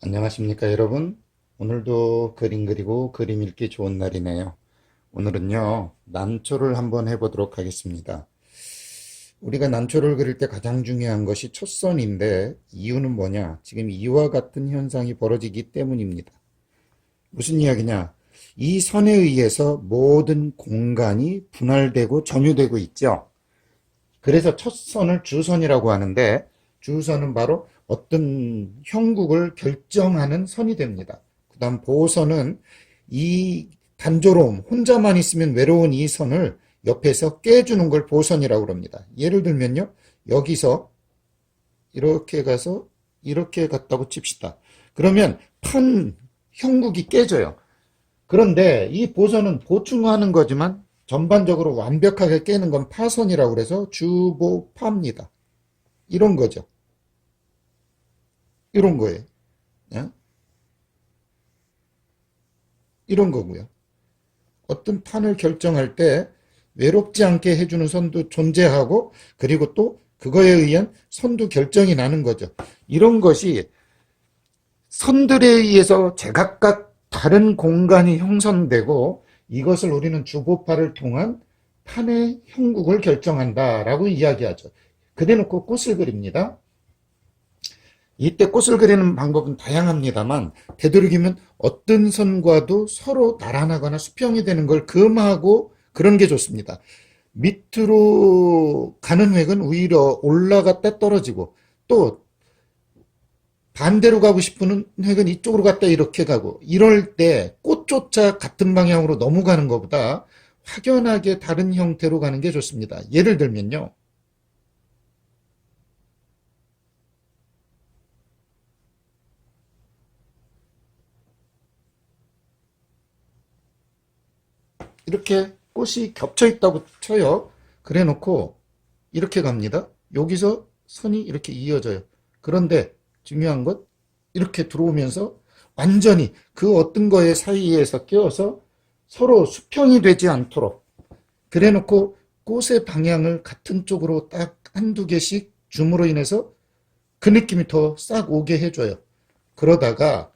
안녕하십니까 여러분. 오늘도 그림 그리고 그림 읽기 좋은 날이네요. 오늘은요 난초를 한번 해보도록 하겠습니다. 우리가 난초를 그릴 때 가장 중요한 것이 촉선인데, 이유는 뭐냐? 지금 이와 같은 현상이 벌어지기 때문입니다. 무슨 이야기냐? 이 선에 의해서 모든 공간이 분할되고 점유되고 있죠. 그래서 첫 선을 주선이라고 하는데, 주선은 바로 어떤 형국을 결정하는 선이 됩니다. 그 다음 보선은 이 단조로움, 혼자만 있으면 외로운 이 선을 옆에서 깨주는 걸 보선이라고 합니다. 예를 들면요, 여기서 이렇게 가서 이렇게 갔다고 칩시다. 그러면 판 형국이 깨져요. 그런데 이 보선은 보충하는 거지만 전반적으로 완벽하게 깨는 건 파선이라고 그래서 주보파입니다. 이런 거죠. 이런 거예요. 예? 이런 거고요. 어떤 판을 결정할 때 외롭지 않게 해주는 선도 존재하고, 그리고 또 그거에 의한 선도 결정이 나는 거죠. 이런 것이 선들에 의해서 제각각 다른 공간이 형성되고, 이것을 우리는 주보파를 통한 판의 형국을 결정한다라고 이야기하죠. 그래놓고 꽃을 그립니다. 이때 꽃을 그리는 방법은 다양합니다만, 되도록이면 어떤 선과도 서로 나란하거나 수평이 되는 걸 금하고 그런 게 좋습니다. 밑으로 가는 획은 오히려 올라갔다 떨어지고, 또 반대로 가고 싶은 획은 이쪽으로 갔다 이렇게 가고, 이럴 때 꽃조차 같은 방향으로 넘어가는 것보다 확연하게 다른 형태로 가는 게 좋습니다. 예를 들면요, 이렇게 꽃이 겹쳐 있다고 쳐요. 그래 놓고 이렇게 갑니다. 여기서 선이 이렇게 이어져요. 그런데 중요한 것, 이렇게 들어오면서 완전히 그 어떤 거에 사이에서 껴서 서로 수평이 되지 않도록, 그래 놓고 꽃의 방향을 같은 쪽으로 딱 한두 개씩 줌으로 인해서 그 느낌이 더 싹 오게 해줘요. 그러다가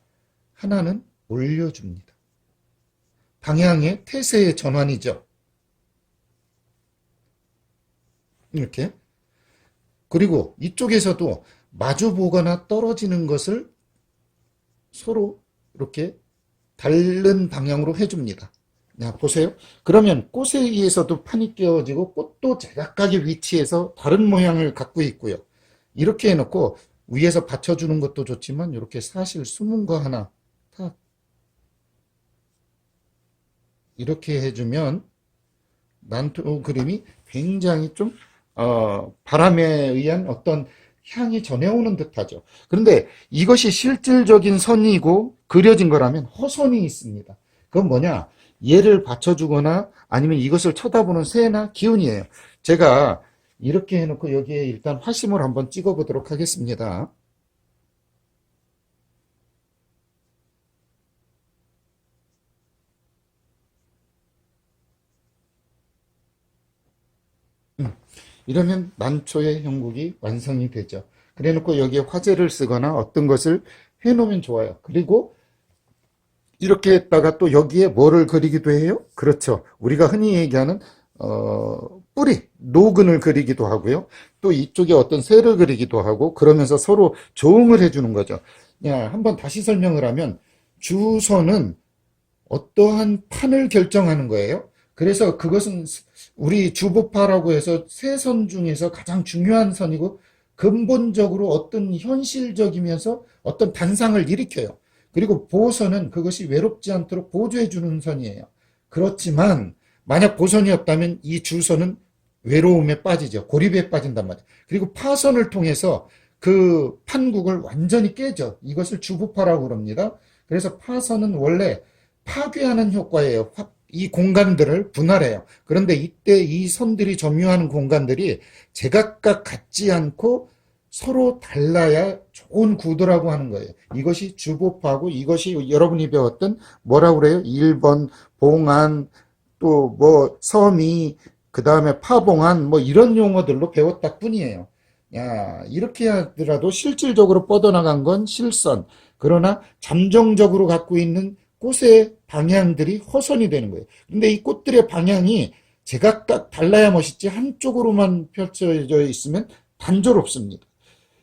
하나는 올려줍니다. 방향의 태세의 전환이죠. 이렇게. 그리고 이쪽에서도 마주 보거나 떨어지는 것을 서로 이렇게 다른 방향으로 해줍니다. 자, 보세요. 그러면 꽃에 의해서도 판이 끼워지고, 꽃도 제각각의 위치에서 다른 모양을 갖고 있고요. 이렇게 해놓고 위에서 받쳐주는 것도 좋지만, 이렇게 사실 숨은 거 하나 탁 이렇게 해주면 난토 그림이 굉장히 좀 바람에 의한 어떤 향이 전해오는 듯하죠. 그런데 이것이 실질적인 선이고 그려진 거라면 허선이 있습니다. 그건 뭐냐? 얘를 받쳐주거나 아니면 이것을 쳐다보는 새나 기운이에요. 제가 이렇게 해놓고 여기에 일단 화심을 한번 찍어보도록 하겠습니다. 이러면 난초의 형국이 완성이 되죠. 그래 놓고 여기에 화재를 쓰거나 어떤 것을 해 놓으면 좋아요. 그리고 이렇게 했다가 또 여기에 뭐를 그리기도 해요? 그렇죠. 우리가 흔히 얘기하는 뿌리, 노근을 그리기도 하고요. 또 이쪽에 어떤 새를 그리기도 하고, 그러면서 서로 조응을 해주는 거죠. 야, 한번 다시 설명을 하면, 주선은 어떠한 판을 결정하는 거예요. 그래서 그것은 우리 주보파라고 해서 세 선 중에서 가장 중요한 선이고, 근본적으로 어떤 현실적이면서 어떤 단상을 일으켜요. 그리고 보선은 그것이 외롭지 않도록 보조해 주는 선이에요. 그렇지만 만약 보선이 없다면 이 주선은 외로움에 빠지죠. 고립에 빠진단 말이에요. 그리고 파선을 통해서 그 판국을 완전히 깨죠. 이것을 주보파라고 그럽니다. 그래서 파선은 원래 파괴하는 효과예요. 이 공간들을 분할해요. 그런데 이때 이 선들이 점유하는 공간들이 제각각 같지 않고 서로 달라야 좋은 구도라고 하는 거예요. 이것이 주보파고, 이것이 여러분이 배웠던 뭐라고 그래요? 1번 봉안, 또 뭐 서미, 그 다음에 파봉안, 뭐 이런 용어들로 배웠다 뿐이에요. 야, 이렇게 하더라도 실질적으로 뻗어나간 건 실선. 그러나 잠정적으로 갖고 있는 꽃의 방향들이 허선이 되는 거예요. 근데 이 꽃들의 방향이 제각각 달라야 멋있지 한쪽으로만 펼쳐져 있으면 단조롭습니다.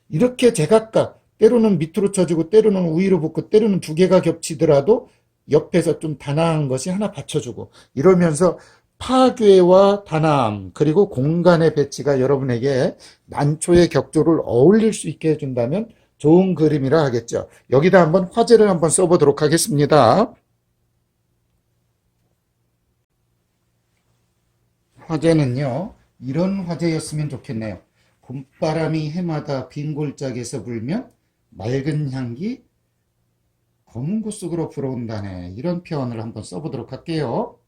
이렇게 제각각 때로는 밑으로 쳐지고 때로는 위로 붙고 때로는 두 개가 겹치더라도 옆에서 좀 단아한 것이 하나 받쳐주고 이러면서 파괴와 단아함 그리고 공간의 배치가 여러분에게 난초의 격조를 어울릴 수 있게 해준다면 좋은 그림이라 하겠죠. 여기다 한번 화제를 한번 써보도록 하겠습니다. 화제는요, 이런 화제였으면 좋겠네요. 봄바람이 해마다 빈 골짜기에서 불면 맑은 향기 검은 곳 속으로 불어온다네. 이런 표현을 한번 써보도록 할게요.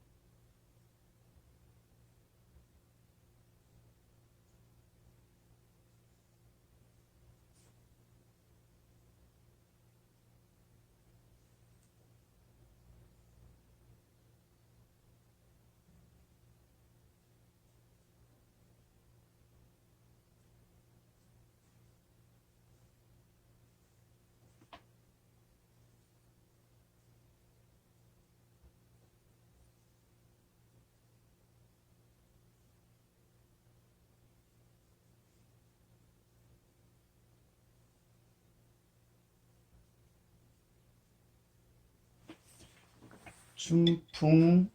춘풍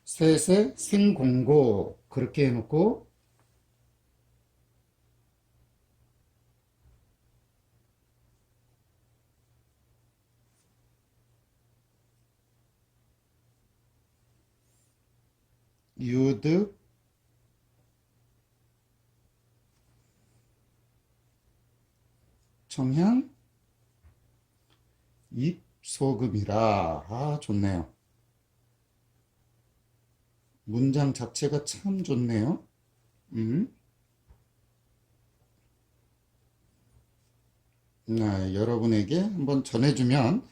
셋의 생공고 그렇게 해놓고 유득 청향 잎소금이라. 아, 좋네요. 문장 자체가 참 좋네요. 음. 여러분에게 한번 전해주면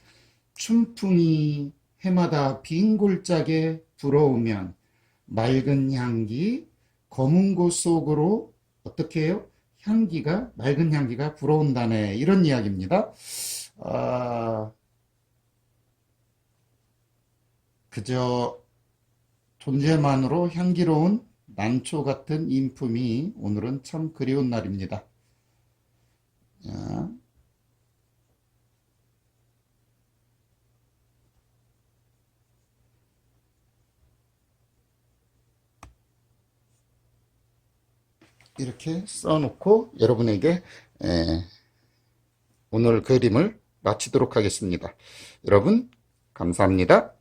춘풍이 해마다 빈 골짜기에 불어오면 맑은 향기 검은 곳 속으로 어떻게 해요? 향기가 맑은 향기가 불어온다네. 이런 이야기입니다. 아, 그저 존재만으로 향기로운 난초 같은 인품이 오늘은 참 그리운 날입니다. 자, 이렇게 써놓고 여러분에게 오늘 그림을 마치도록 하겠습니다. 여러분, 감사합니다.